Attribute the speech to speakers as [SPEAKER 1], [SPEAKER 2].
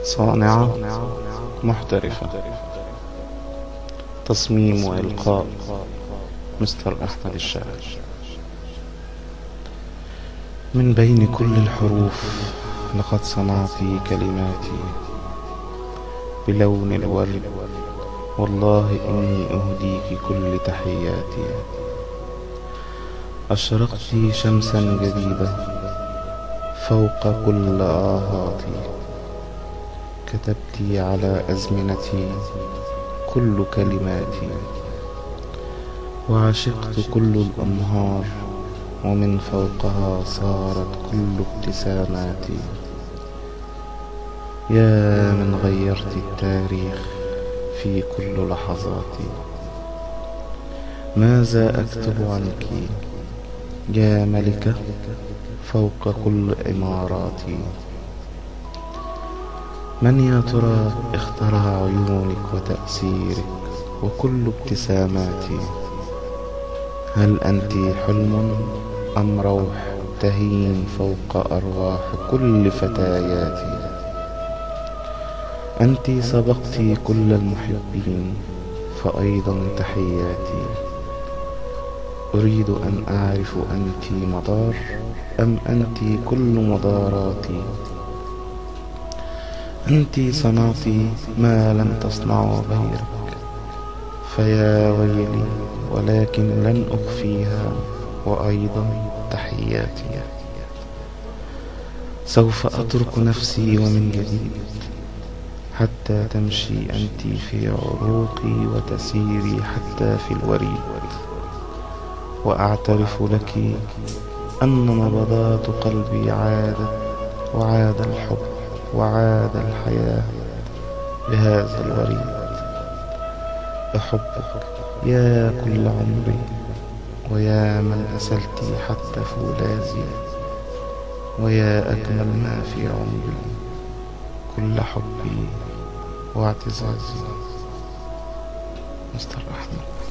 [SPEAKER 1] صانعة محترفة. تصميم وإلقاء مستر أحمد الشاعر. من بين كل الحروف لقد صنعت كلماتي بلون الورد، والله إني أهديك كل تحياتي. أشرقت شمسا جديدة فوق كل آهاتي، كتبت على أزمنتي كل كلماتي، وعشقت كل الأنهار ومن فوقها صارت كل ابتساماتي. يا من غيرت التاريخ في كل لحظاتي، ماذا أكتب عنك يا ملكة فوق كل إماراتي؟ من يا ترى اخترع عيونك وتأثيرك وكل ابتساماتي؟ هل أنت حلم أم روح تهيم فوق أرواح كل فتياتي؟ أنت سبقت كل المحبين فأيضا تحياتي. أريد أن أعرف أنت مدار أم أنت كل مداراتي؟ أنت صنعت ما لم تصنعه غيرك، فيا ويلي ولكن لن أخفيها، وأيضا تحياتي. سوف أترك نفسي ومن جديد حتى تمشي أنت في عروقي وتسيري حتى في الوريد، وأعترف لك أن نبضات قلبي عادت، وعاد الحب وعاد الحياة بهذا الوريد. أحبك يا كل عمري، ويا من أسلت حتى فولاذي، ويا أجمل ما في عمري، كل حبي واعتزازي. مستر أحمد.